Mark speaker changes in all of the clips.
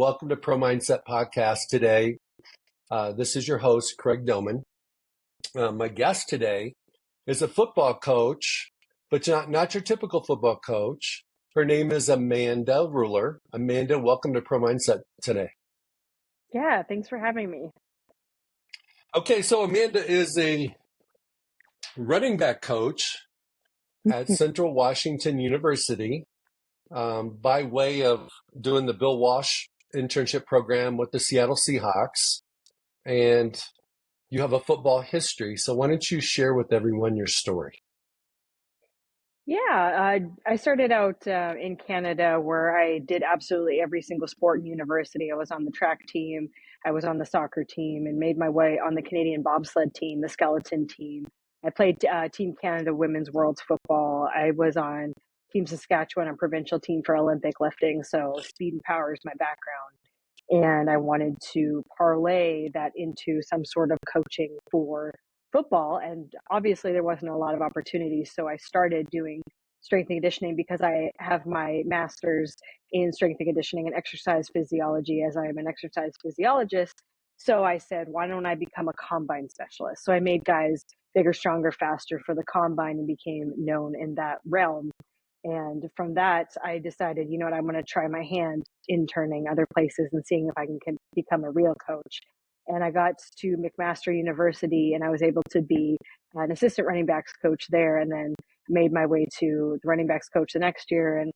Speaker 1: welcome to Pro Mindset Podcast today. This is your host, Craig Domann. My guest today is a football coach, but not your typical football coach. Her name is Amanda Ruller. Amanda, welcome to Pro Mindset today.
Speaker 2: Yeah, thanks for having me.
Speaker 1: Okay, so Amanda is a running back coach at Central Washington University by way of doing the Bill Walsh internship program with the Seattle Seahawks. And you have a football history. So why don't you share with everyone your story?
Speaker 2: Yeah, I started out in Canada where I did absolutely every single sport in university. I was on the track team, I was on the soccer team, and made my way on the Canadian bobsled team, the skeleton team. I played Team Canada Women's Worlds Football. I was on Team Saskatchewan, a provincial team for Olympic lifting. So speed and power is my background. And I wanted to parlay that into some sort of coaching for football. And obviously, there wasn't a lot of opportunities. So I started doing strength and conditioning because I have my master's in strength and conditioning and exercise physiology, as I am an exercise physiologist. So I said, why don't I become a combine specialist? So I made guys bigger, stronger, faster for the combine and became known in that realm. And from that, I decided, you know what, I'm going to try my hand interning other places and seeing if I can become a real coach. And I got to McMaster University and I was able to be an assistant running backs coach there, and then made my way to the running backs coach the next year, and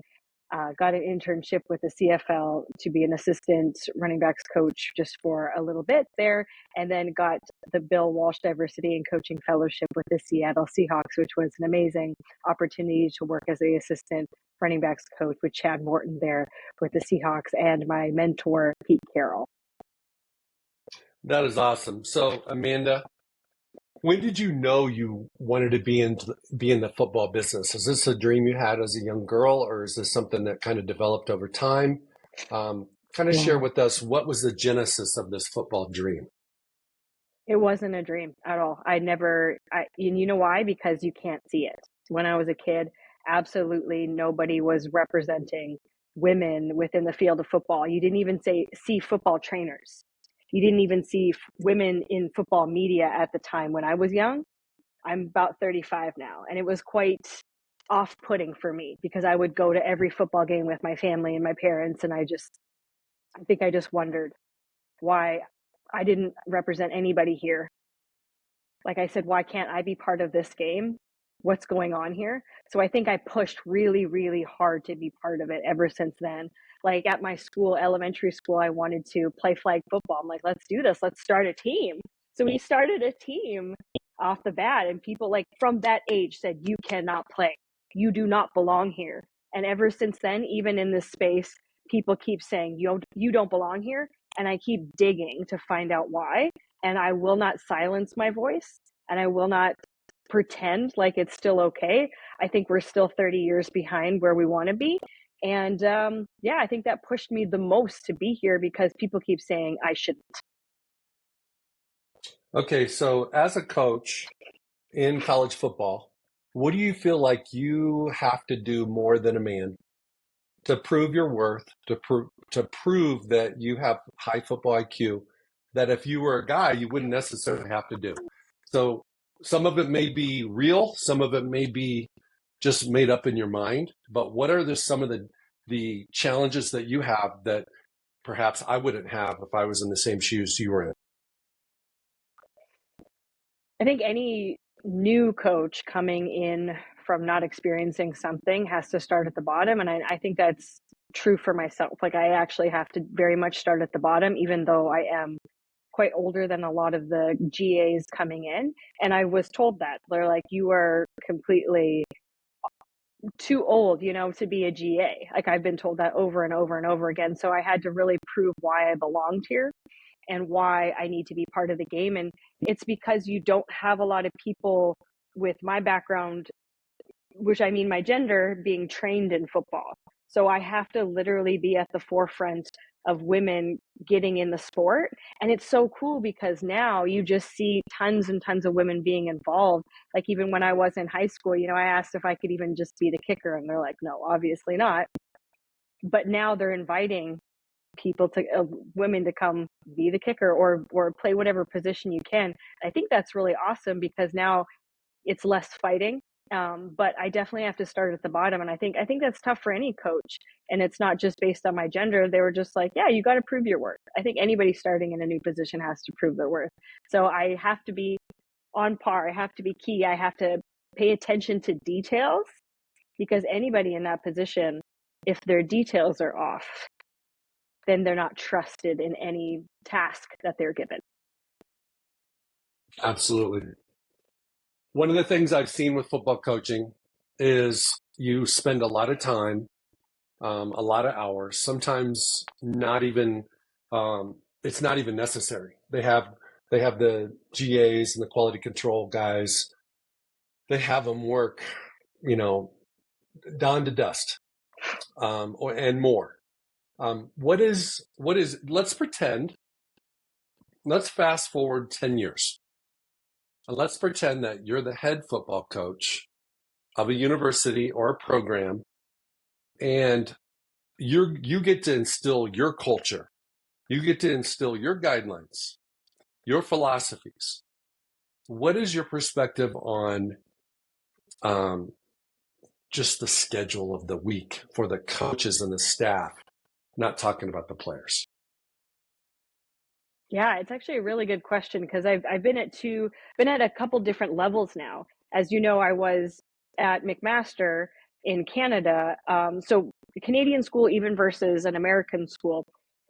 Speaker 2: got an internship with the CFL to be an assistant running backs coach just for a little bit there, and then got the Bill Walsh Diversity and Coaching Fellowship with the Seattle Seahawks, which was an amazing opportunity to work as the assistant running backs coach with Chad Morton there with the Seahawks and my mentor, Pete Carroll.
Speaker 1: That is awesome. So, Amanda, when did you know you wanted to be in the football business? Is this a dream you had as a young girl, or is this something that kind of developed over time? Share with us, what was the genesis of this football dream?
Speaker 2: It wasn't a dream at all. And you know why? Because you can't see it. When I was a kid, absolutely nobody was representing women within the field of football. You didn't even see football trainers. You didn't even see women in football media at the time when I was young. I'm about 35 now, and it was quite off-putting for me because I would go to every football game with my family and my parents, and I think I just wondered why I didn't represent anybody here. Like I said, why can't I be part of this game? What's going on here? So I think I pushed really, really hard to be part of it ever since then. Like at my school, elementary school, I wanted to play flag football. I'm like, let's do this. Let's start a team. So we started a team off the bat, and people like from that age said, you cannot play. You do not belong here. And ever since then, even in this space, people keep saying, you don't belong here. And I keep digging to find out why. And I will not silence my voice, and I will not pretend like it's still okay. I think we're still 30 years behind where we want to be. And I think that pushed me the most to be here because people keep saying I shouldn't.
Speaker 1: Okay, so as a coach in college football, what do you feel like you have to do more than a man to prove your worth, to prove that you have high football IQ, that if you were a guy, you wouldn't necessarily have to do? So some of it may be real, some of it may be just made up in your mind, but what are some of the challenges that you have that perhaps I wouldn't have if I was in the same shoes you were in?
Speaker 2: I think any new coach coming in from not experiencing something has to start at the bottom. And I think that's true for myself. Like I actually have to very much start at the bottom, even though I am quite older than a lot of the GAs coming in. And I was told that they're like, you are completely too old, to be a GA. Like I've been told that over and over and over again. So I had to really prove why I belonged here and why I need to be part of the game. And it's because you don't have a lot of people with my background, which I mean my gender, being trained in football. So I have to literally be at the forefront of women getting in the sport. And it's so cool because now you just see tons and tons of women being involved. Like even when I was in high school, I asked if I could even just be the kicker, and they're like, no, obviously not. But now they're inviting people to women to come be the kicker or play whatever position you can. I think that's really awesome because now it's less fighting. But I definitely have to start at the bottom, and I think that's tough for any coach. And it's not just based on my gender. They were just like, yeah, you got to prove your worth. I think anybody starting in a new position has to prove their worth. So I have to be on par. I have to be key. I have to pay attention to details because anybody in that position, if their details are off, then they're not trusted in any task that they're given.
Speaker 1: Absolutely. One of the things I've seen with football coaching is you spend a lot of time, a lot of hours, sometimes not even, it's not even necessary. They have the GAs and the quality control guys. They have them work, down to dust, and more. Let's fast forward 10 years. And let's pretend that you're the head football coach of a university or a program, and you get to instill your culture. You get to instill your guidelines, your philosophies. What is your perspective on just the schedule of the week for the coaches and the staff? Not talking about the players.
Speaker 2: Yeah, it's actually a really good question because I've been at a couple different levels now. As you know, I was at McMaster in Canada. So the Canadian school, even versus an American school,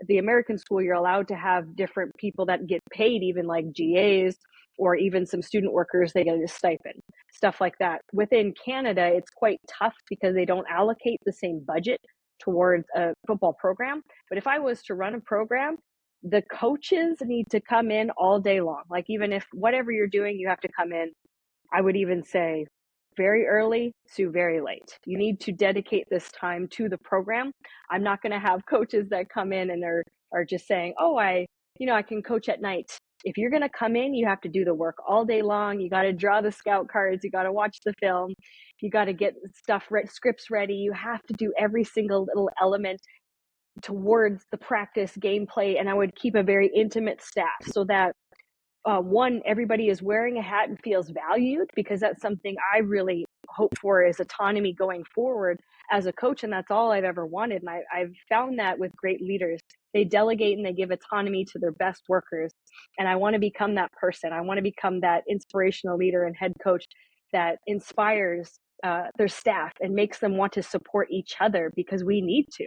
Speaker 2: the American school, you're allowed to have different people that get paid, even like GAs or even some student workers, they get a stipend, stuff like that. Within Canada, it's quite tough because they don't allocate the same budget towards a football program. But if I was to run a program, the coaches need to come in all day long. Like even if whatever you're doing, you have to come in. I would even say very early to very late. You need to dedicate this time to the program. I'm not going to have coaches that come in and are just saying, "Oh, I can coach at night." If you're going to come in, you have to do the work all day long. You got to draw the scout cards. You got to watch the film. You got to get scripts ready. You have to do every single little element towards the practice gameplay. And I would keep a very intimate staff so that one, everybody is wearing a hat and feels valued, because that's something I really hope for is autonomy going forward as a coach. And that's all I've ever wanted. And I've found that with great leaders, they delegate and they give autonomy to their best workers. And I want to become that person. I want to become that inspirational leader and head coach that inspires their staff and makes them want to support each other, because we need to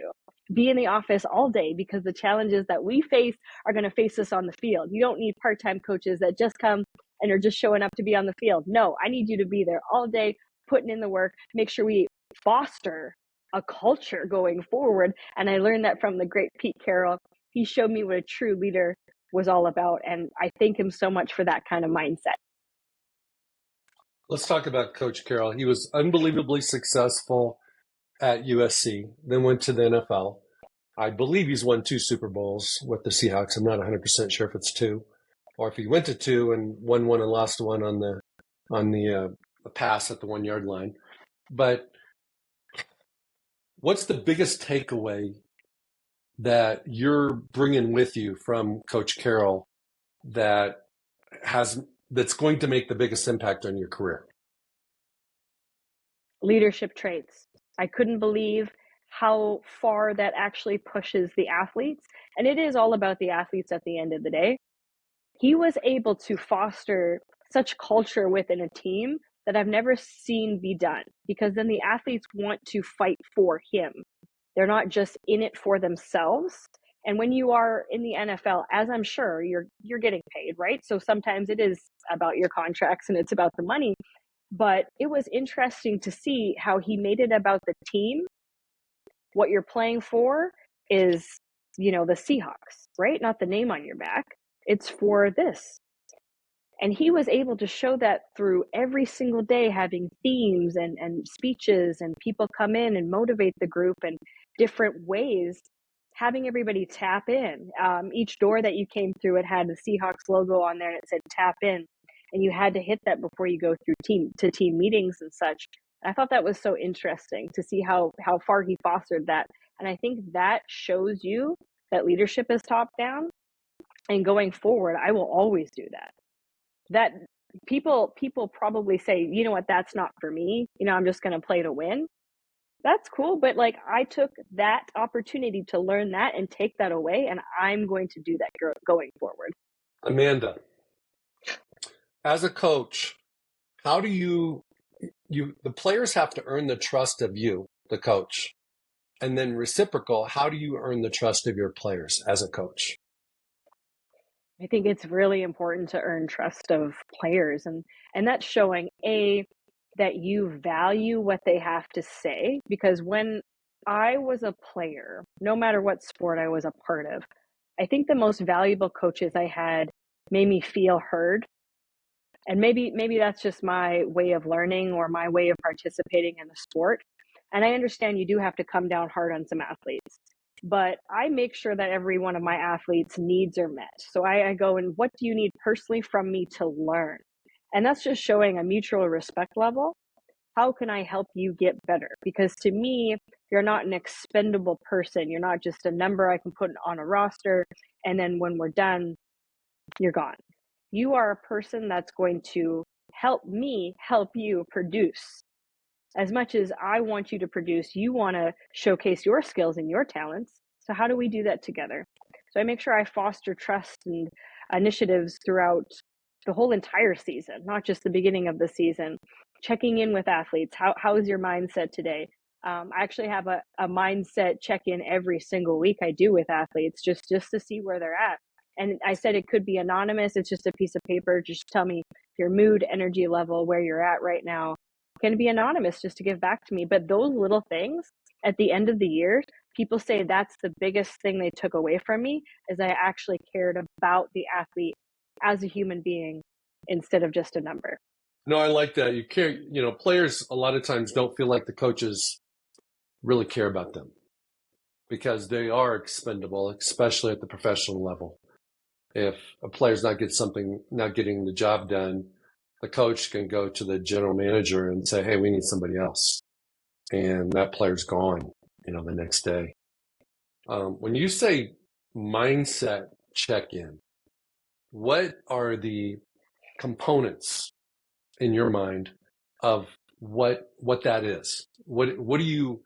Speaker 2: be in the office all day, because the challenges that we face are going to face us on the field. You don't need part-time coaches that just come and are just showing up to be on the field. No, I need you to be there all day, putting in the work, make sure we foster a culture going forward. And I learned that from the great Pete Carroll. He showed me what a true leader was all about. And I thank him so much for that kind of mindset.
Speaker 1: Let's talk about Coach Carroll. He was unbelievably successful at USC, then went to the NFL. I believe he's won 2 Super Bowls with the Seahawks. I'm not 100% sure if it's 2, or if he went to 2 and won 1 and lost 1 on the pass at the 1-yard line. But what's the biggest takeaway that you're bringing with you from Coach Carroll that's going to make the biggest impact on your career?
Speaker 2: Leadership traits. I couldn't believe how far that actually pushes the athletes. And it is all about the athletes at the end of the day. He was able to foster such culture within a team that I've never seen be done, because then the athletes want to fight for him. They're not just in it for themselves. And when you are in the NFL, as I'm sure you're getting paid, right? So sometimes it is about your contracts and it's about the money. But it was interesting to see how he made it about the team. What you're playing for is, the Seahawks, right? Not the name on your back. It's for this. And he was able to show that through every single day, having themes and speeches, and people come in and motivate the group in different ways, having everybody tap in. Each door that you came through, it had the Seahawks logo on there and it said tap in. And you had to hit that before you go through team meetings and such. And I thought that was so interesting to see how far he fostered that. And I think that shows you that leadership is top down. And going forward, I will always do that. That people probably say, you know what, that's not for me. I'm just going to play to win. That's cool. But like, I took that opportunity to learn that and take that away. And I'm going to do that going forward.
Speaker 1: Amanda, as a coach, how do the players have to earn the trust of you, the coach, and then reciprocal, how do you earn the trust of your players as a coach?
Speaker 2: I think it's really important to earn trust of players, and that's showing that you value what they have to say. Because when I was a player, no matter what sport I was a part of, I think the most valuable coaches I had made me feel heard. And maybe that's just my way of learning or my way of participating in the sport. And I understand you do have to come down hard on some athletes, but I make sure that every one of my athletes' needs are met. So I go, and what do you need personally from me to learn? And that's just showing a mutual respect level. How can I help you get better? Because to me, you're not an expendable person. You're not just a number I can put on a roster, and then when we're done, you're gone. You are a person that's going to help me help you produce. As much as I want you to produce, you want to showcase your skills and your talents. So how do we do that together? So I make sure I foster trust and initiatives throughout the whole entire season, not just the beginning of the season. Checking in with athletes. How is your mindset today? I actually have a mindset check-in every single week I do with athletes, just to see where they're at. And I said it could be anonymous. It's just a piece of paper. Just tell me your mood, energy level, where you're at right now. Can be anonymous, just to give back to me. But those little things at the end of the year, people say that's the biggest thing they took away from me, is I actually cared about the athlete as a human being instead of just a number.
Speaker 1: No, I like that. You care, players a lot of times don't feel like the coaches really care about them because they are expendable, especially at the professional level. If a player's not getting the job done, the coach can go to the general manager and say, hey, we need somebody else. And that player's gone, the next day. When you say mindset check-in, what are the components in your mind of what that is? What do you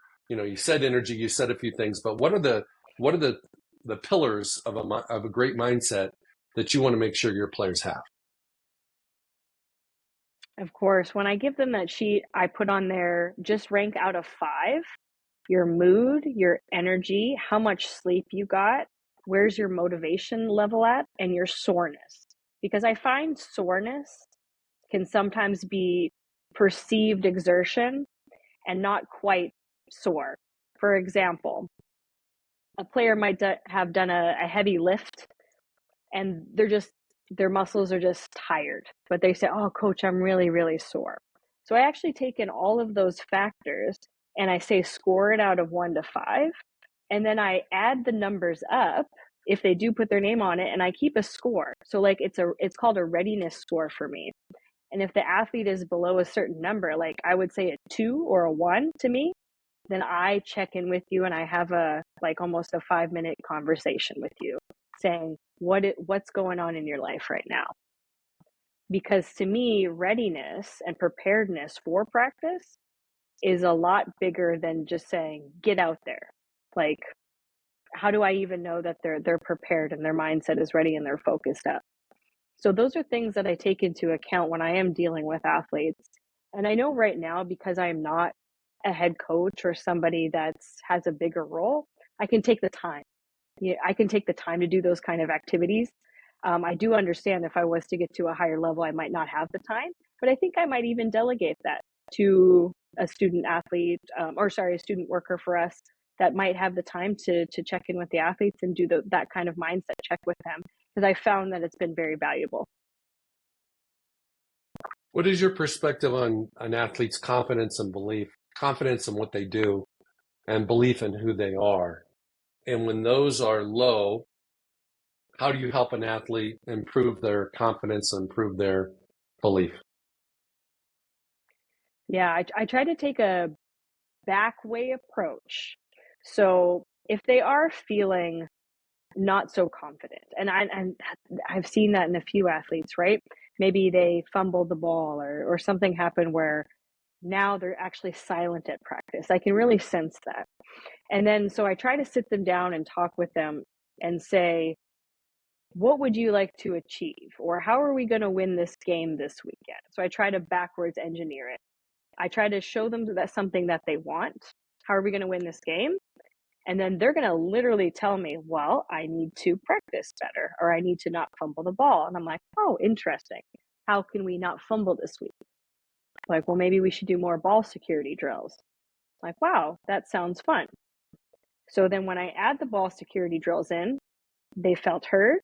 Speaker 1: said energy, you said a few things, but what are the pillars of a great mindset that you want to make sure your players have?
Speaker 2: Of course, when I give them that sheet, I put on there, just rank out of 5, your mood, your energy, how much sleep you got, where's your motivation level at, and your soreness. Because I find soreness can sometimes be perceived exertion and not quite sore. For example, a player might have done a heavy lift, and their muscles are just tired, but they say, oh coach, I'm really, really sore. So I actually take in all of those factors and I say score it out of 1 to 5, and then I add the numbers up if they do put their name on it, and I keep a score. So like it's called a readiness score for me. And if the athlete is below a certain number, like I would say a 2 or a 1 to me, then I check in with you and I have almost a 5-minute conversation with you, saying what's going on in your life right now. Because to me, readiness and preparedness for practice is a lot bigger than just saying get out there. Like, how do I even know that they're prepared and their mindset is ready and they're focused up? So those are things that I take into account when I am dealing with athletes. And I know right now, because I'm not a head coach or somebody that has a bigger role, I can take the time. Yeah, I can take the time to do those kind of activities. I do understand if I was to get to a higher level, I might not have the time, but I think I might even delegate that to a student athlete, a student worker for us that might have the time to check in with the athletes and do that kind of mindset check with them, because I found that it's been very valuable.
Speaker 1: What is your perspective on an athlete's confidence and belief, confidence in what they do and belief in who they are? And when those are low, how do you help an athlete improve their confidence and improve their belief?
Speaker 2: Yeah, I try to take a back way approach. So if they are feeling not so confident. And I've seen that in a few athletes, right? Maybe they fumbled the ball or something happened where now they're actually silent at practice. I can really sense that. And then, so I try to sit them down and talk with them and say, what would you like to achieve? Or how are we going to win this game this weekend? So I try to backwards engineer it. I try to show them that's something that they want. How are we going to win this game? And then they're going to literally tell me, well, I need to practice better, or I need to not fumble the ball. And I'm like, oh, interesting. How can we not fumble this week? Like, well, maybe we should do more ball security drills. Like, wow, that sounds fun. So then when I add the ball security drills in, they felt heard.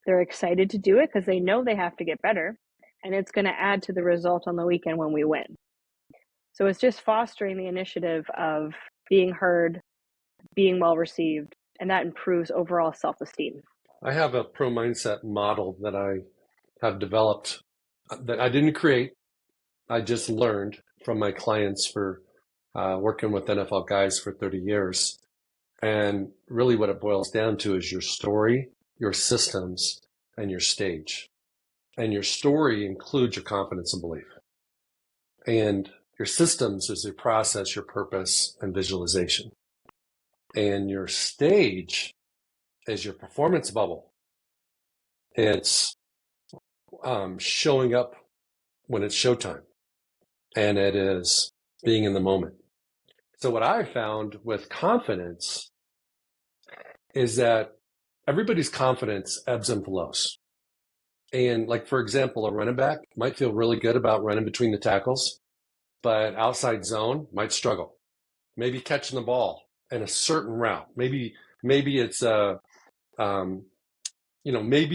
Speaker 2: They're excited to do it because they know they have to get better. And it's going to add to the result on the weekend when we win. So it's just fostering the initiative of being heard, being well received, and that improves overall self-esteem.
Speaker 1: I have a pro mindset model that I have developed that I didn't create. I just learned from my clients for working with NFL guys for 30 years. And really what it boils down to is your story, your systems, and your stage. And your story includes your confidence and belief. And your systems is your process, your purpose, and visualization. And your stage is your performance bubble. It's showing up when it's showtime. And it is being in the moment. So what I found with confidence is that everybody's confidence ebbs and flows. And like, for example, a running back might feel really good about running between the tackles, but outside zone might struggle. Maybe catching the ball in a certain route. Maybe it's maybe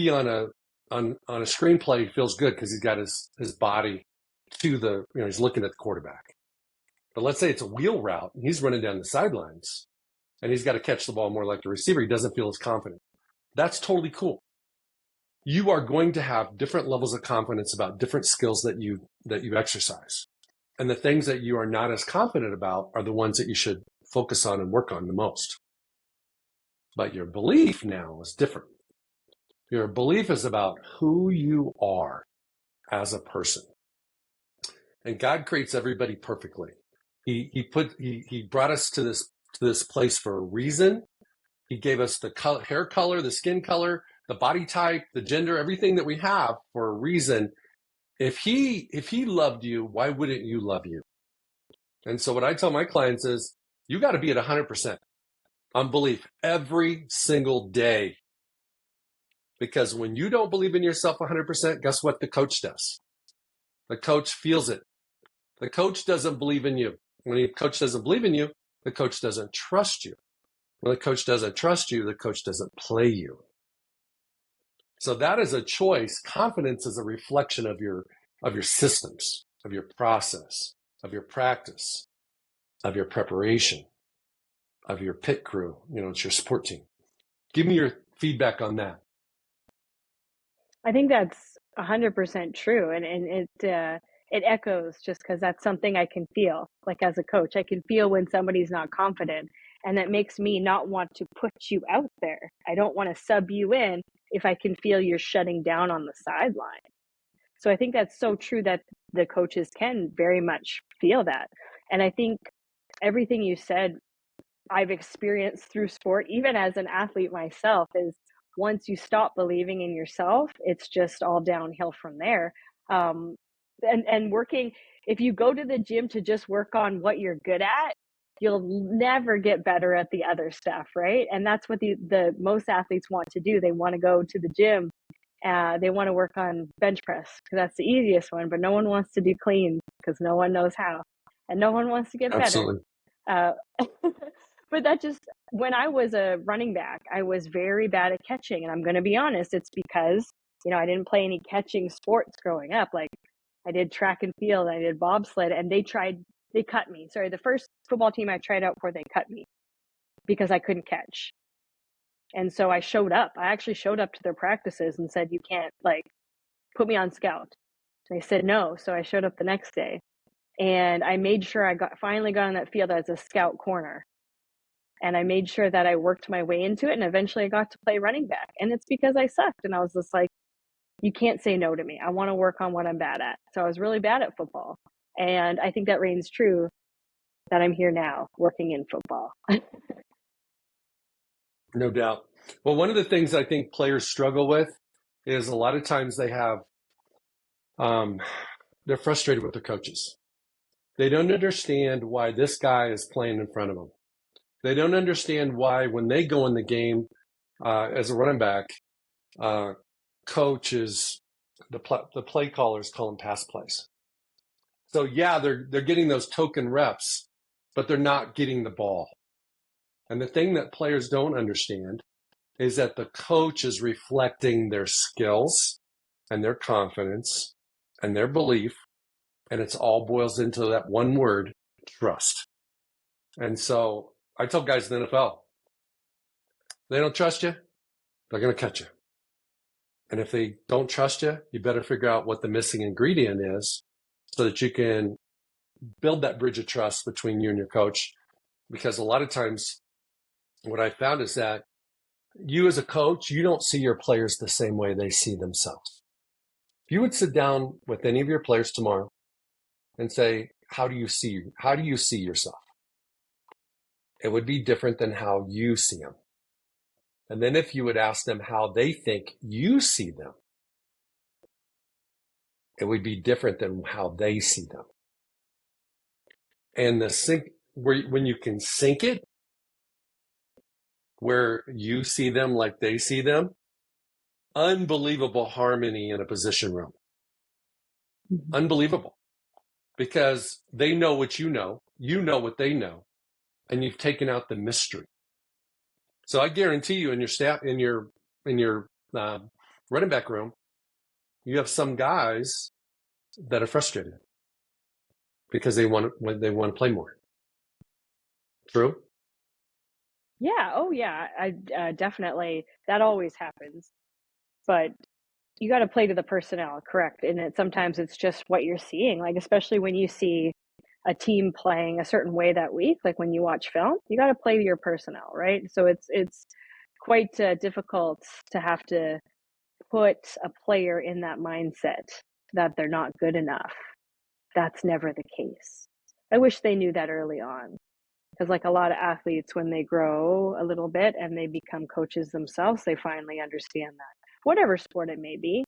Speaker 1: on a screenplay he feels good because he's got his body to the, he's looking at the quarterback. But let's say it's a wheel route and he's running down the sidelines and he's got to catch the ball more like the receiver. He doesn't feel as confident. That's totally cool. You are going to have different levels of confidence about different skills that you exercise. And the things that you are not as confident about are the ones that you should focus on and work on the most. But your belief now is different. Your belief is about who you are as a person. And God creates everybody perfectly. He brought us to this place for a reason. He gave us the hair color, the skin color, the body type, the gender, everything that we have for a reason. If he loved you, why wouldn't you love you? And so what I tell my clients is, you got to be at 100% on belief every single day. Because when you don't believe in yourself 100%, guess what the coach does? The coach feels it. The coach doesn't believe in you. When the coach doesn't believe in you, the coach doesn't trust you. When the coach doesn't trust you, the coach doesn't play you. So that is a choice. Confidence is a reflection of your systems, of your process, of your practice, of your preparation, of your pit crew. It's your sport team. Give me your feedback on that.
Speaker 2: I think that's 100% true. And it echoes just because that's something I can feel. Like as a coach, I can feel when somebody's not confident, and that makes me not want to put you out there. I don't want to sub you in if I can feel you're shutting down on the sideline. So I think that's so true that the coaches can very much feel that. And I think everything you said, I've experienced through sport, even as an athlete myself, is once you stop believing in yourself, it's just all downhill from there. And working, if you go to the gym to just work on what you're good at, you'll never get better at the other stuff, right? And that's what the most athletes want to do. They want to go to the gym. They want to work on bench press because that's the easiest one, but no one wants to do clean because no one knows how, and no one wants to get
Speaker 1: Absolutely.
Speaker 2: better. But that just, when I was a running back, I was very bad at catching. And I'm going to be honest, it's because, I didn't play any catching sports growing up. Like I did track and field, I did bobsled, and they cut me. Sorry, the first football team I tried out for, they cut me because I couldn't catch. And so I showed up. I actually showed up to their practices and said, you can't put me on scout. They said no. So I showed up the next day and I made sure I finally got on that field as a scout corner. And I made sure that I worked my way into it, and eventually I got to play running back. And it's because I sucked. And I was just like, you can't say no to me. I want to work on what I'm bad at. So I was really bad at football. And I think that reigns true that I'm here now working in football.
Speaker 1: No doubt. Well, one of the things I think players struggle with is a lot of times they're frustrated with their coaches. They don't understand why this guy is playing in front of them. They don't understand why when they go in the game as a running back, coach is the play callers call them pass plays. So yeah, they're getting those token reps, but they're not getting the ball. And the thing that players don't understand is that the coach is reflecting their skills and their confidence and their belief, and it's all boils into that one word, trust. And so I tell guys in the NFL, they don't trust you, they're going to cut you. And if they don't trust you, you better figure out what the missing ingredient is so that you can build that bridge of trust between you and your coach. Because a lot of times what I found is that you as a coach, you don't see your players the same way they see themselves. If you would sit down with any of your players tomorrow and say, how do you see yourself? It would be different than how you see them. And then if you would ask them how they think you see them, it would be different than how they see them. And when you can sync it, where you see them like they see them, unbelievable harmony in a position room.
Speaker 2: Mm-hmm.
Speaker 1: Unbelievable. Because they know what you know what they know, and you've taken out the mystery. So I guarantee you in your staff, in your running back room, you have some guys that are frustrated because they want to play more. True?
Speaker 2: Yeah. Oh, yeah. I definitely, that always happens. But you got to play to the personnel, correct? And sometimes it's just what you're seeing, like especially when you see a team playing a certain way that week, like when you watch film, you got to play to your personnel, right? So it's quite difficult to have to put a player in that mindset that they're not good enough. That's never the case. I wish they knew that early on. Because like a lot of athletes, when they grow a little bit and they become coaches themselves, they finally understand that. Whatever sport it may be,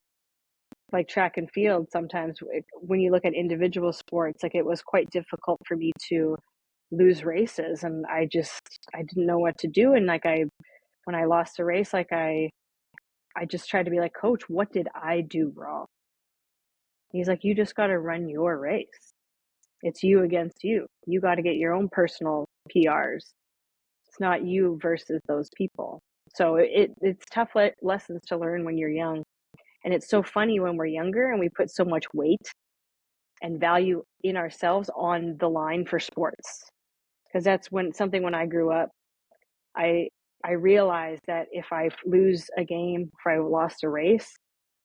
Speaker 2: like track and field, sometimes when you look at individual sports, like it was quite difficult for me to lose races, and I didn't know what to do. And like when I lost a race, like I just tried to be like, coach, what did I do wrong? He's like, you just got to run your race. It's you against you. You got to get your own personal PRs. It's not you versus those people. So it's tough lessons to learn when you're young. And it's so funny when we're younger and we put so much weight and value in ourselves on the line for sports. Because that's when I grew up, I realized that if I lose a game, if I lost a race,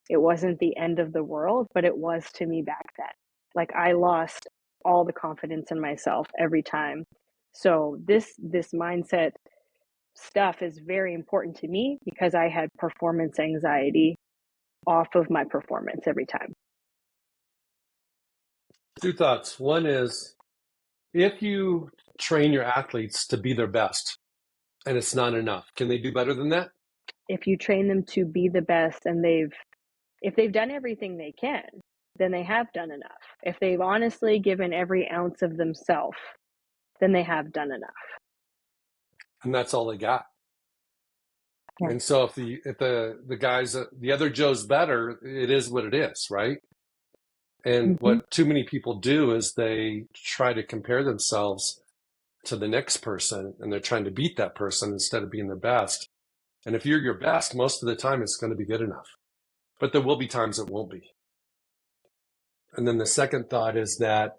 Speaker 2: it wasn't the end of the world, but it was to me back then. Like I lost all the confidence in myself every time. So this mindset stuff is very important to me because I had performance anxiety off of my performance every time.
Speaker 1: Two thoughts. One is, if you train your athletes to be their best and it's not enough, can they do better than that?
Speaker 2: If you train them to be the best and if they've done everything they can, then they have done enough. If they've honestly given every ounce of themselves, then they have done enough.
Speaker 1: And that's all they got.
Speaker 2: Yeah.
Speaker 1: And so if the guys, the other Joe's better, it is what it is, right? And what too many people do is they try to compare themselves to the next person, and they're trying to beat that person instead of being their best. And if you're your best, most of the time it's going to be good enough. But there will be times it won't be. And then the second thought is that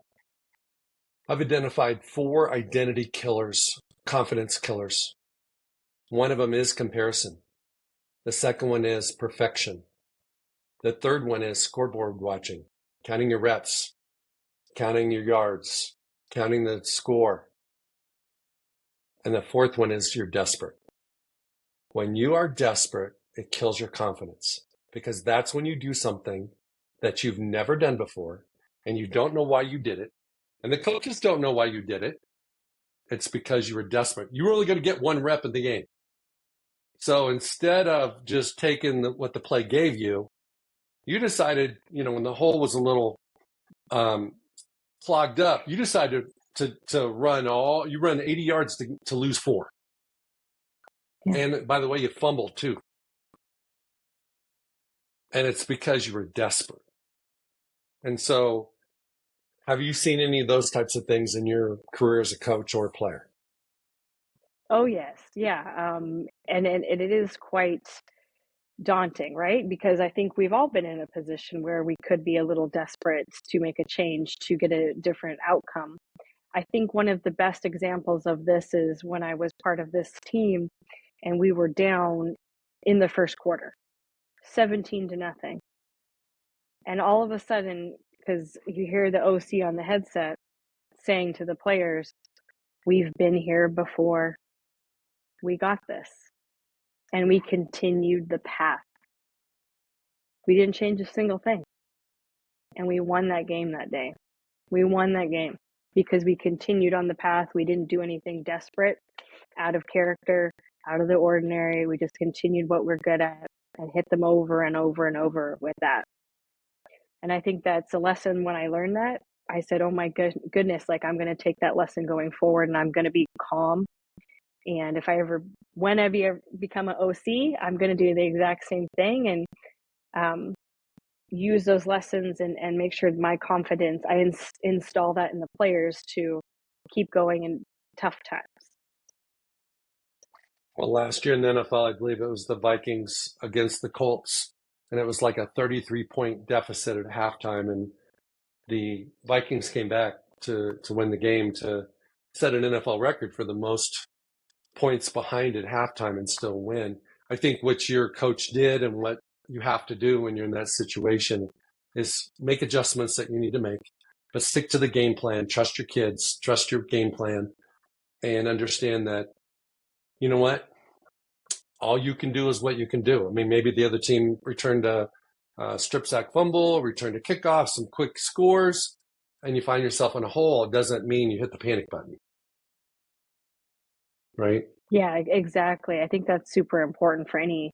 Speaker 1: I've identified 4 identity killers, confidence killers. One of them is comparison. The second one is perfection. The third one is scoreboard watching, counting your reps, counting your yards, counting the score. And the fourth one is you're desperate. When you are desperate, it kills your confidence because that's when you do something that you've never done before and you don't know why you did it. And the coaches don't know why you did it. It's because you were desperate. You were only going to get one rep in the game. So instead of just taking what the play gave you, you decided, when the hole was a little clogged up, you decided to run 80 yards to lose 4.
Speaker 2: Yeah.
Speaker 1: And by the way, you fumbled too. And it's because you were desperate. And so, have you seen any of those types of things in your career as a coach or a player?
Speaker 2: Oh, yes. Yeah. And it is quite daunting, right? Because I think we've all been in a position where we could be a little desperate to make a change to get a different outcome. I think one of the best examples of this is when I was part of this team and we were down in the first quarter, 17-0. And all of a sudden, because you hear the OC on the headset saying to the players, "We've been here before. We got this." And we continued the path. We didn't change a single thing. And we won that game that day. We won that game because we continued on the path. We didn't do anything desperate, out of character, out of the ordinary. We just continued what we're good at and hit them over and over and over with that. And I think that's a lesson. When I learned that, I said, oh my goodness, like I'm going to take that lesson going forward and I'm going to be calm. And when I become an OC, I'm going to do the exact same thing and use those lessons and make sure my confidence, I install that in the players to keep going in tough times.
Speaker 1: Well, last year in the NFL, I believe it was the Vikings against the Colts, and it was like a 33-point deficit at halftime, and the Vikings came back to win the game to set an NFL record for the most points behind at halftime and still win. I think what your coach did and what you have to do when you're in that situation is make adjustments that you need to make, but stick to the game plan, trust your kids, trust your game plan, and understand that, you know what, all you can do is what you can do. I mean, maybe the other team returned a strip sack fumble, returned a kickoff, some quick scores, and you find yourself in a hole. It doesn't mean you hit the panic button, right?
Speaker 2: Yeah, exactly. I think that's super important for any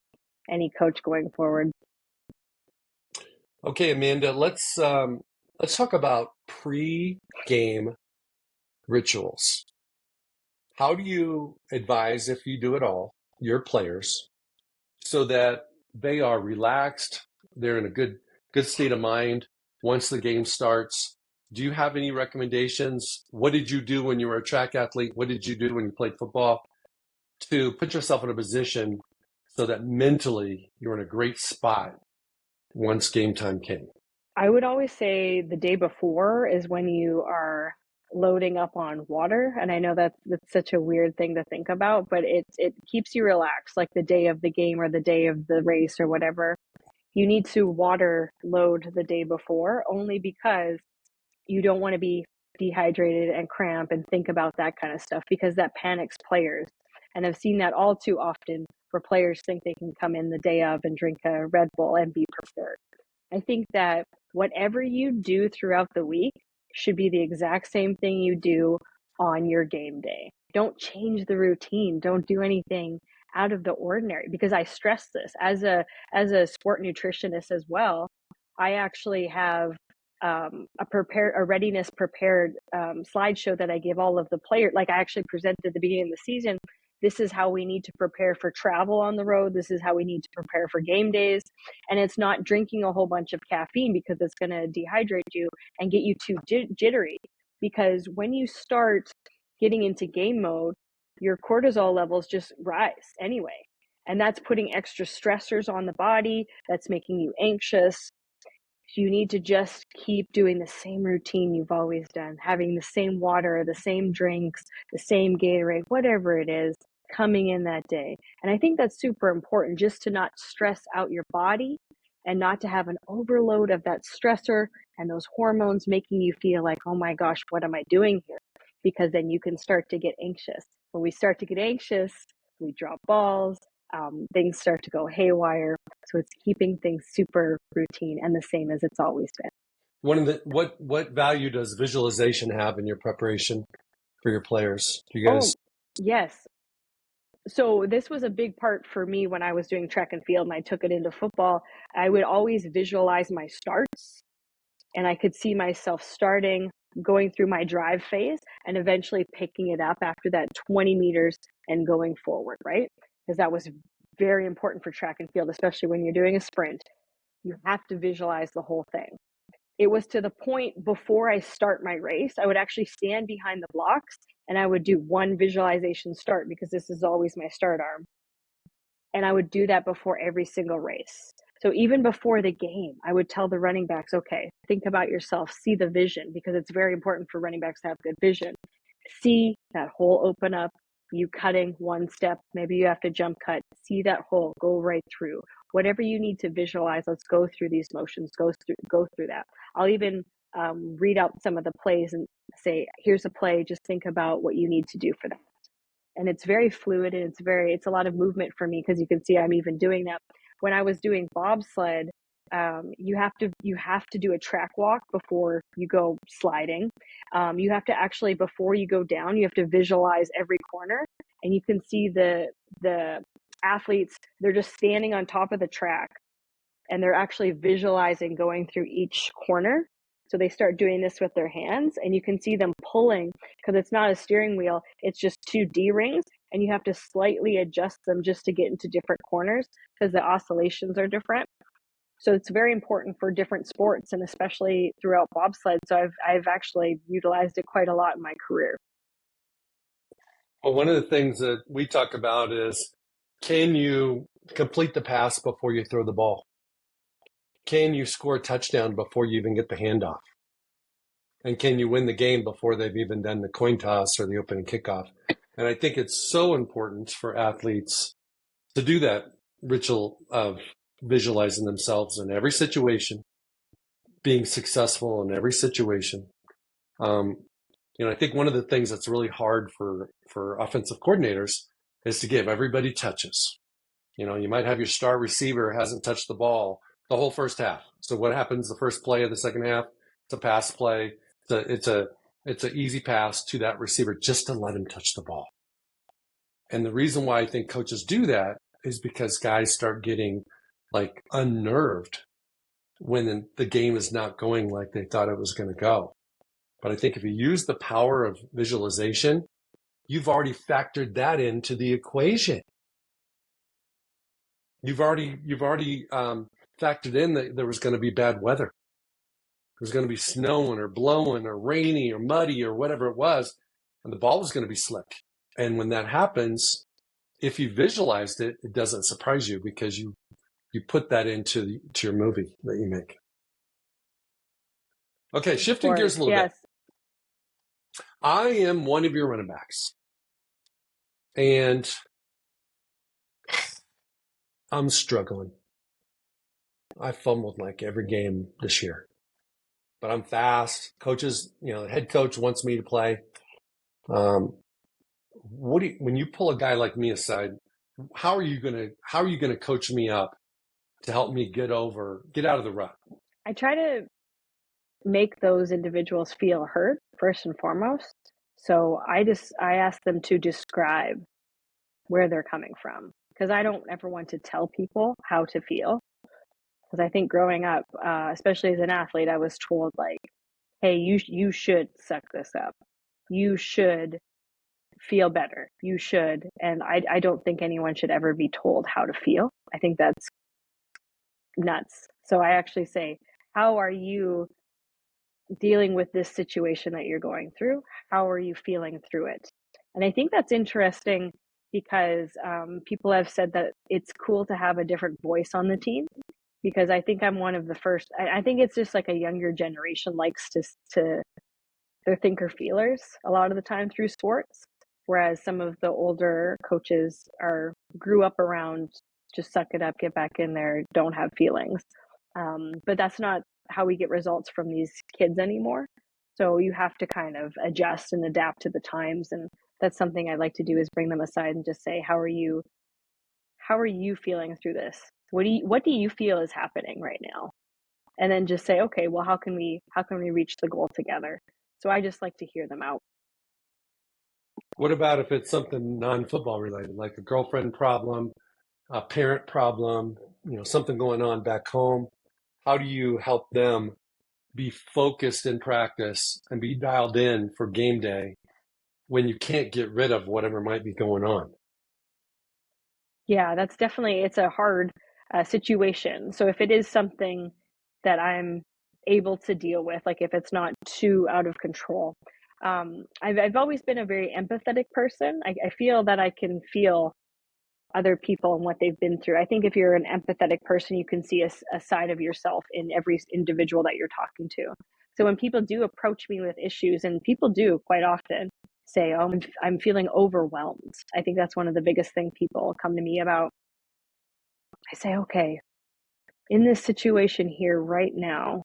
Speaker 2: coach going forward.
Speaker 1: Okay, Amanda, let's talk about pre-game rituals. How do you advise, if you do it all, your players so that they are relaxed, they're in a good state of mind once the game starts? Do you have any recommendations? What did you do when you were a track athlete? What did you do when you played football to put yourself in a position so that mentally you're in a great spot once game time came?
Speaker 2: I would always say the day before is when you are loading up on water. And I know that's such a weird thing to think about, but it keeps you relaxed, like the day of the game or the day of the race or whatever. You need to water load the day before only because you don't want to be dehydrated and cramp and think about that kind of stuff because that panics players. And I've seen that all too often where players think they can come in the day of and drink a Red Bull and be prepared. I think that whatever you do throughout the week should be the exact same thing you do on your game day. Don't change the routine. Don't do anything out of the ordinary because I stress this as a sport nutritionist as well. I actually have a readiness prepared slideshow that I give all of the players. Like I actually presented at the beginning of the season. This is how we need to prepare for travel on the road. This is how we need to prepare for game days. And it's not drinking a whole bunch of caffeine because it's going to dehydrate you and get you too jittery. Because when you start getting into game mode, your cortisol levels just rise anyway. And that's putting extra stressors on the body. That's making you anxious. You need to just keep doing the same routine you've always done, having the same water, the same drinks, the same Gatorade, whatever it is, coming in that day. And I think that's super important, just to not stress out your body and not to have an overload of that stressor and those hormones making you feel like, oh my gosh, what am I doing here? because then you can start to get anxious. When we start to get anxious, we drop balls, things start to go haywire. So it's keeping things super routine and the same as it's always been.
Speaker 1: What value does visualization have in your preparation for your players? Do you guys?
Speaker 2: Oh, yes. So this was a big part for me when I was doing track and field and I took it into football. I would always visualize my starts, and I could see myself starting, going through my drive phase, and eventually picking it up after that 20 meters and going forward, right? Because that was very important for track and field, especially when you're doing a sprint. You have to visualize the whole thing. It was to the point before I start my race, I would actually stand behind the blocks and I would do one visualization start, because this is always my start arm. And I would do that before every single race. So even before the game, I would tell the running backs, okay, think about yourself, see the vision, because it's very important for running backs to have good vision. See that hole open up, you cutting one step, maybe you have to jump cut, see that hole, go right through. Whatever you need to visualize, let's go through these motions, go through that. I'll even read out some of the plays and say, here's a play, just think about what you need to do for that. And it's very fluid, and it's a lot of movement for me, because you can see I'm even doing that. When I was doing bobsled, you have to do a track walk before you go sliding. You have to actually, before you go down, you have to visualize every corner, and you can see the athletes, they're just standing on top of the track and they're actually visualizing going through each corner. So they start doing this with their hands, and you can see them pulling, because it's not a steering wheel, it's just two D-rings, and you have to slightly adjust them just to get into different corners because the oscillations are different. So it's very important for different sports, and especially throughout bobsled. So I've actually utilized it quite a lot in my career.
Speaker 1: Well, one of the things that we talk about is, can you complete the pass before you throw the ball? Can you score a touchdown before you even get the handoff? And can you win the game before they've even done the coin toss or the opening kickoff? And I think it's so important for athletes to do that ritual of visualizing themselves in every situation, being successful in every situation. I think one of the things that's really hard for offensive coordinators is to give everybody touches. You might have your star receiver hasn't touched the ball the whole first half. So what happens the first play of the second half? It's a pass play. It's an easy pass to that receiver just to let him touch the ball. And the reason why I think coaches do that is because guys start getting like unnerved when the game is not going like they thought it was going to go. But I think if you use the power of visualization, you've already factored that into the equation. You've already factored in that there was going to be bad weather. It was going to be snowing or blowing or rainy or muddy or whatever it was, and the ball was going to be slick. And when that happens, if you visualized it, it doesn't surprise you because you put that into your movie that you make. Okay, shifting gears a little bit. I am one of your running backs, and I'm struggling. I fumbled like every game this year, but I'm fast. Coaches, the head coach wants me to play. When you pull a guy like me aside, how are you gonna coach me up to help me get out of the rut?
Speaker 2: I try to make those individuals feel heard first and foremost. So I ask them to describe where they're coming from, because I don't ever want to tell people how to feel. Because I think growing up, especially as an athlete, I was told like, hey, you should suck this up. You should feel better. You should. And I don't think anyone should ever be told how to feel. I think that's nuts. So I actually say, how are you dealing with this situation that you're going through? How are you feeling through it? And I think that's interesting because people have said that it's cool to have a different voice on the team, because I think I'm one of the first. I think it's just like a younger generation likes to they're thinker feelers a lot of the time through sports, whereas some of the older coaches grew up around just suck it up, get back in there, don't have feelings. But that's not how we get results from these kids anymore. So you have to kind of adjust and adapt to the times. And that's something I like to do, is bring them aside and just say, how are you feeling through this? What do you feel is happening right now? And then just say, okay, well, how can we reach the goal together? So I just like to hear them out.
Speaker 1: What about if it's something non-football related, like a girlfriend problem, a parent problem, something going on back home? How do you help them be focused in practice and be dialed in for game day when you can't get rid of whatever might be going on?
Speaker 2: Yeah, that's definitely, it's a hard situation. So if it is something that I'm able to deal with, like if it's not too out of control, I've always been a very empathetic person. I feel that I can feel other people and what they've been through. I think if you're an empathetic person, you can see a side of yourself in every individual that you're talking to. So when people do approach me with issues, and people do quite often say, "Oh, I'm feeling overwhelmed," I think that's one of the biggest thing people come to me about. I say, "Okay, in this situation here right now,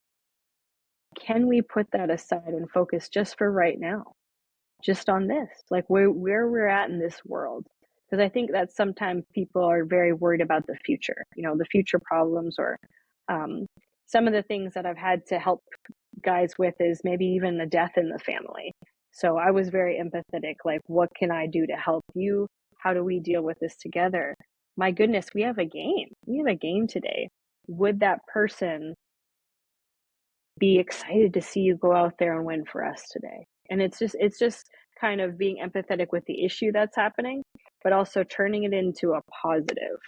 Speaker 2: can we put that aside and focus just for right now, just on this, like where we're at in this world?" Because I think that sometimes people are very worried about the future, the future problems, or um, some of the things that I've had to help guys with is maybe even a death in the family. So I was very empathetic, like, what can I do to help you? How do we deal with this together? My goodness, we have a game. We have a game today. Would that person be excited to see you go out there and win for us today? And it's just kind of being empathetic with the issue that's happening, but also turning it into a positive.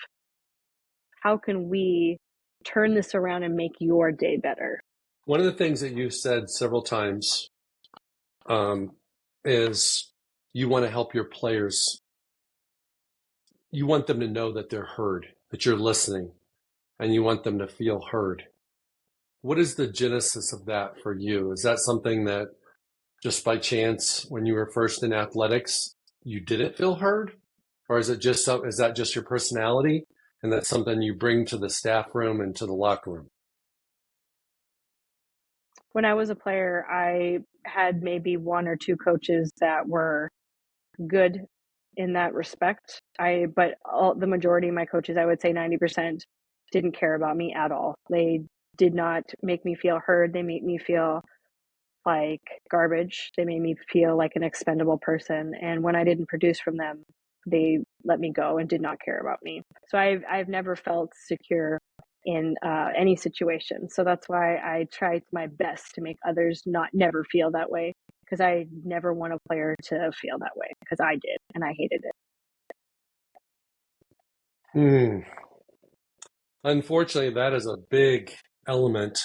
Speaker 2: How can we turn this around and make your day better?
Speaker 1: One of the things that you've said several times is you want to help your players. You want them to know that they're heard, that you're listening, and you want them to feel heard. What is the genesis of that for you? Is that something that just by chance, when you were first in athletics, you didn't feel heard? Or is that just your personality? And that's something you bring to the staff room and to the locker room?
Speaker 2: When I was a player, I had maybe one or two coaches that were good in that respect. The majority of my coaches, I would say 90%, didn't care about me at all. They did not make me feel heard. They made me feel like garbage. They made me feel like an expendable person. And when I didn't produce from them, they let me go and did not care about me. So I've never felt secure in any situation. So that's why I tried my best to make others not never feel that way, because I never want a player to feel that way, because I did and I hated it.
Speaker 1: Hmm. Unfortunately, that is a big element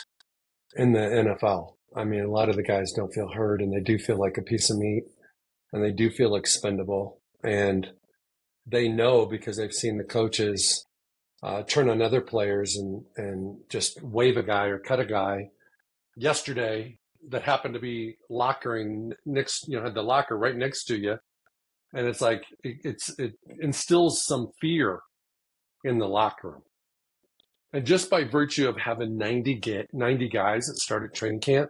Speaker 1: in the NFL. I mean, a lot of the guys don't feel heard, and they do feel like a piece of meat, and they do feel expendable. And they know, because they've seen the coaches turn on other players and just wave a guy or cut a guy. Yesterday, that happened to be lockering next, had the locker right next to you. And it's like, it instills some fear in the locker room. And just by virtue of having 90 guys that started training camp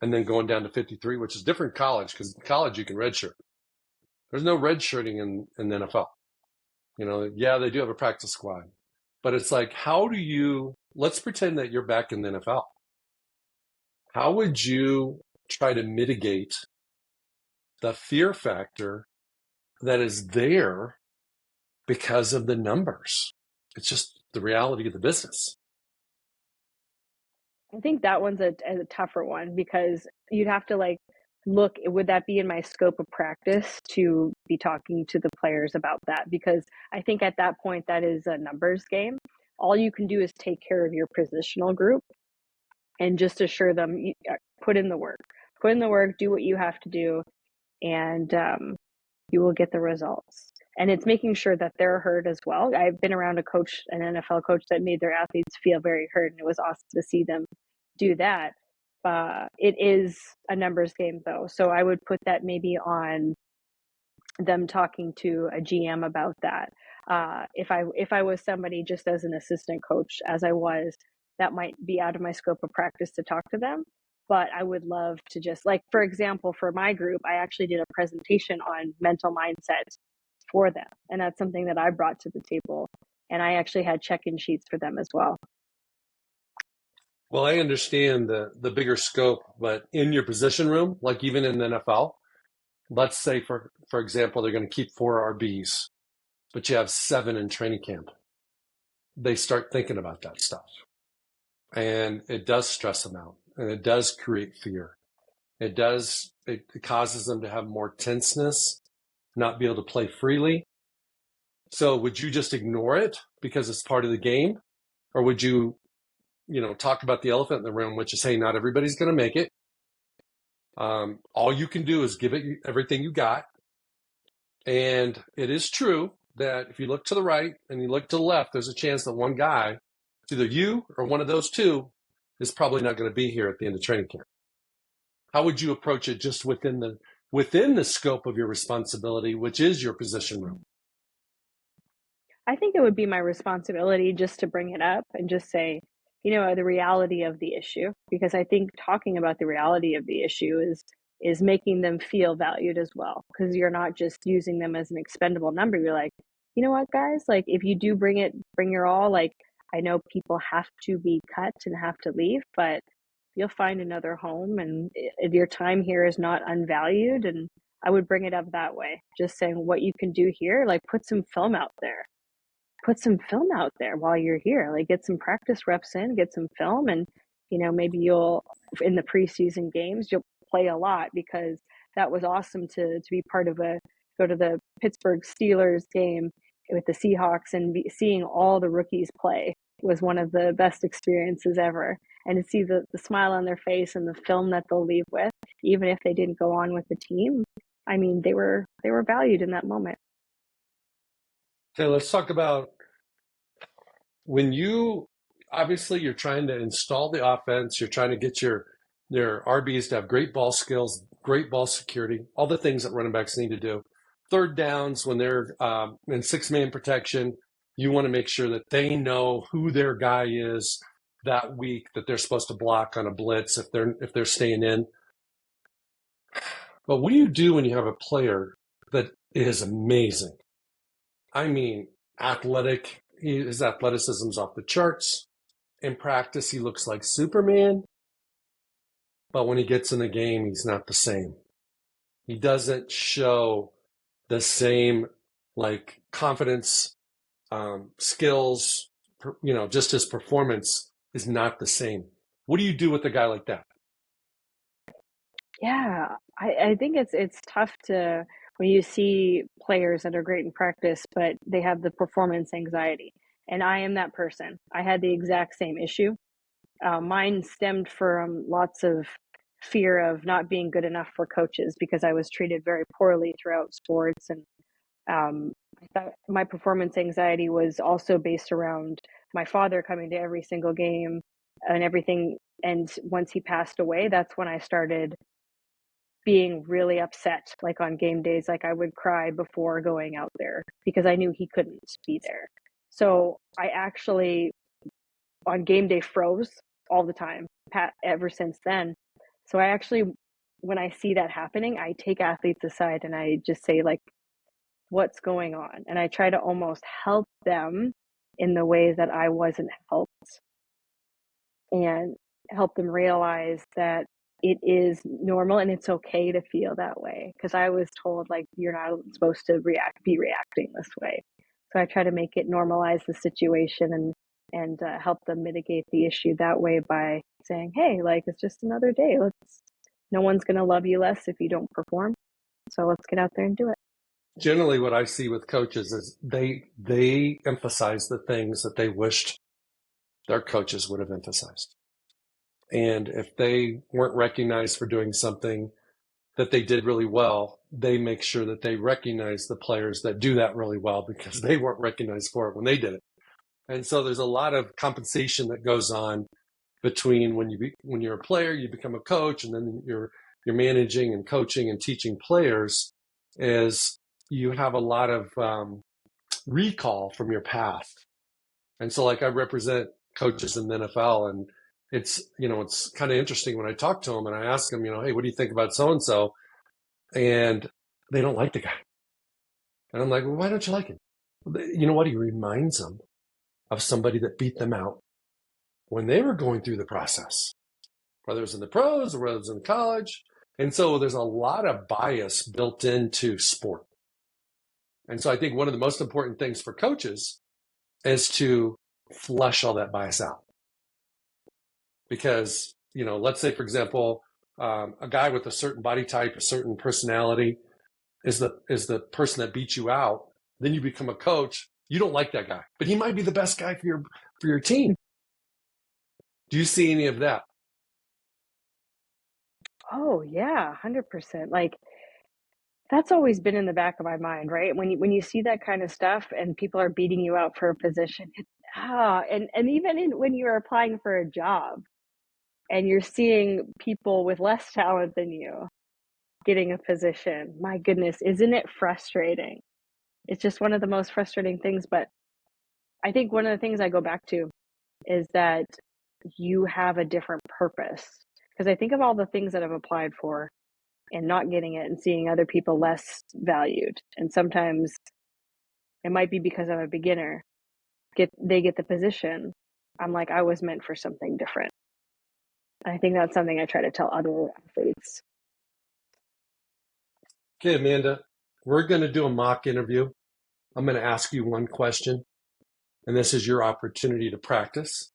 Speaker 1: and then going down to 53, which is different college, because in college you can redshirt. There's no redshirting in the NFL. Yeah, they do have a practice squad, but it's like, let's pretend that you're back in the NFL. How would you try to mitigate the fear factor that is there because of the numbers? It's just the reality of the business.
Speaker 2: I think that one's a tougher one, because you'd have to look, would that be in my scope of practice to be talking to the players about that? Because I think at that point, that is a numbers game. All you can do is take care of your positional group and just assure them, put in the work, do what you have to do, and you will get the results. And it's making sure that they're heard as well. I've been around an NFL coach that made their athletes feel very heard, and it was awesome to see them do that. It is a numbers game, though. So I would put that maybe on them talking to a GM about that. If I was somebody just as an assistant coach, as I was, that might be out of my scope of practice to talk to them. But I would love to just, like, for example, for my group, I actually did a presentation on mental mindset for them. And that's something that I brought to the table. And I actually had check-in sheets for them as well.
Speaker 1: Well, I understand the bigger scope, but in your position room, like even in the NFL, let's say for example, they're going to keep 4 RBs, but you have 7 in training camp. They start thinking about that stuff. And it does stress them out, and it does create fear. It causes them to have more tenseness, not be able to play freely. So would you just ignore it because it's part of the game? Or would you, talk about the elephant in the room, which is, hey, not everybody's going to make it. All you can do is give it everything you got. And it is true that if you look to the right and you look to the left, there's a chance that one guy, it's either you or one of those two, is probably not going to be here at the end of training camp. How would you approach it just within the scope of your responsibility, which is your position room?
Speaker 2: I think it would be my responsibility just to bring it up and just say, the reality of the issue, because I think talking about the reality of the issue is making them feel valued as well, because you're not just using them as an expendable number. You're like, you know what, guys, like, if you do bring your all, like, I know people have to be cut and have to leave, but you'll find another home, and if your time here is not unvalued. And I would bring it up that way, just saying what you can do here, like put some film out there while you're here, like get some practice reps in, get some film. And maybe you'll, in the preseason games, you'll play a lot, because that was awesome to be part of go to the Pittsburgh Steelers game with the Seahawks, and seeing all the rookies play was one of the best experiences ever. And to see the smile on their face and the film that they'll leave with, even if they didn't go on with the team, I mean, they were valued in that moment.
Speaker 1: Okay, let's talk about when you're trying to install the offense, you're trying to get your RBs to have great ball skills, great ball security, all the things that running backs need to do. Third downs, when they're in 6-man protection, you want to make sure that they know who their guy is that week that they're supposed to block on a blitz if they're staying in. But what do you do when you have a player that is amazing? I mean, athletic. His athleticism's off the charts. In practice, he looks like Superman. But when he gets in the game, he's not the same. He doesn't show the same, like, confidence, skills. Just his performance is not the same. What do you do with a guy like that?
Speaker 2: Yeah, I think it's tough to, when you see players that are great in practice, but they have the performance anxiety. And I am that person. I had the exact same issue. Mine stemmed from lots of fear of not being good enough for coaches, because I was treated very poorly throughout sports. And I thought my performance anxiety was also based around my father coming to every single game and everything. And once he passed away, that's when I started being really upset, like on game days. Like, I would cry before going out there because I knew he couldn't be there. So I actually, on game day, froze all the time, ever since then. So I actually, when I see that happening, I take athletes aside and I just say, like, what's going on? And I try to almost help them in the ways that I wasn't helped, and help them realize that it is normal and it's okay to feel that way. Because I was told, like, you're not supposed to be reacting this way. So I try to make it normalize the situation, and help them mitigate the issue that way by saying, hey, like, it's just another day. No one's going to love you less if you don't perform. So let's get out there and do it.
Speaker 1: Generally, what I see with coaches is they emphasize the things that they wished their coaches would have emphasized. And if they weren't recognized for doing something that they did really well, they make sure that they recognize the players that do that really well because they weren't recognized for it when they did it. And so there's a lot of compensation that goes on between when you're a player, you become a coach, and then you're managing and coaching and teaching players, is you have a lot of recall from your past. And so, like, I represent coaches in the NFL, and it's kind of interesting when I talk to them and I ask them, hey, what do you think about so-and-so? And they don't like the guy. And I'm like, well, why don't you like him? You know what? He reminds them of somebody that beat them out when they were going through the process, whether it was in the pros or whether it was in college. And so there's a lot of bias built into sport. And so I think one of the most important things for coaches is to flush all that bias out. Because, let's say, for example, a guy with a certain body type, a certain personality is the person that beats you out. Then you become a coach. You don't like that guy, but he might be the best guy for your team. Do you see any of that?
Speaker 2: Oh yeah, 100%. Like that's always been in the back of my mind, right? When you see that kind of stuff and people are beating you out for a position, and even when you're applying for a job and you're seeing people with less talent than you getting a position, my goodness, isn't it frustrating? It's just one of the most frustrating things. But I think one of the things I go back to is that you have a different purpose. Because I think of all the things that I've applied for and not getting it and seeing other people less valued. And sometimes it might be because I'm a beginner. They get the position. I'm like, I was meant for something different. I think that's something I try to tell other athletes.
Speaker 1: Okay, Amanda, we're going to do a mock interview. I'm going to ask you one question, and this is your opportunity to practice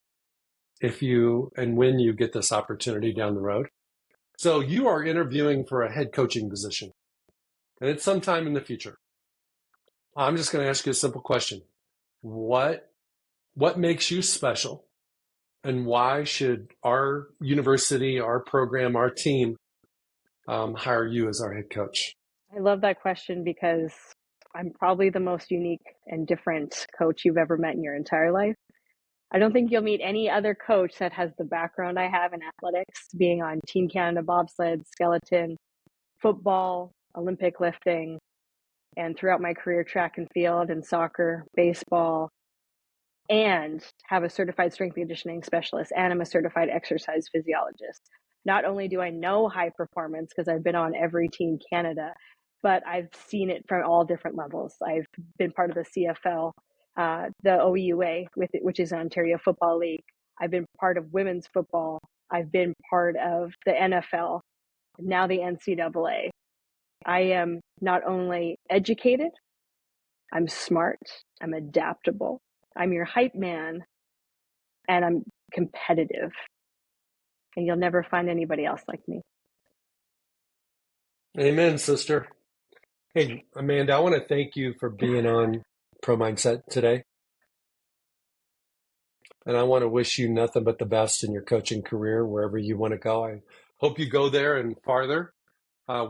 Speaker 1: if you and when you get this opportunity down the road. So you are interviewing for a head coaching position, and it's sometime in the future. I'm just going to ask you a simple question. What makes you special, and why should our university, our program, our team hire you as our head coach?
Speaker 2: I love that question because I'm probably the most unique and different coach you've ever met in your entire life. I don't think you'll meet any other coach that has the background I have in athletics, being on Team Canada bobsled, skeleton, football, Olympic lifting, and throughout my career, track and field and soccer, baseball, and have a certified strength and conditioning specialist, and I'm a certified exercise physiologist. Not only do I know high performance because I've been on every Team Canada, but I've seen it from all different levels. I've been part of the CFL, the OUA, which is Ontario Football League. I've been part of women's football. I've been part of the NFL, now the NCAA. I am not only educated, I'm smart, I'm adaptable, I'm your hype man, and I'm competitive. And you'll never find anybody else like me.
Speaker 1: Amen, sister. Hey, Amanda, I want to thank you for being on Pro Mindset today. And I want to wish you nothing but the best in your coaching career, wherever you want to go. I hope you go there and farther.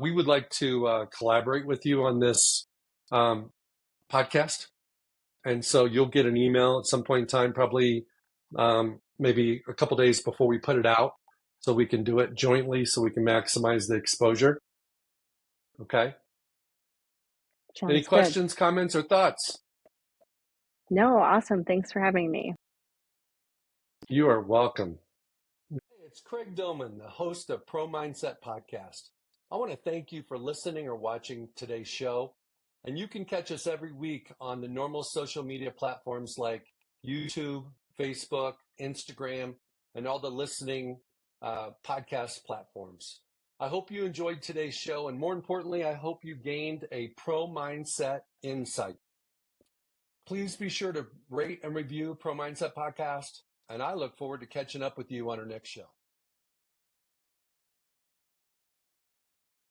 Speaker 1: We would like to collaborate with you on this podcast. And so you'll get an email at some point in time, probably maybe a couple days before we put it out, so we can do it jointly so we can maximize the exposure. Okay? Any
Speaker 2: Sounds good.
Speaker 1: questions, comments, or thoughts?
Speaker 2: No, awesome. Thanks for having me.
Speaker 1: You are welcome. Hey, it's Craig Domann, the host of Pro Mindset Podcast. I want to thank you for listening or watching today's show. And you can catch us every week on the normal social media platforms like YouTube, Facebook, Instagram, and all the listening podcast platforms. I hope you enjoyed today's show. And more importantly, I hope you gained a pro mindset insight. Please be sure to rate and review Pro Mindset Podcast. And I look forward to catching up with you on our next show.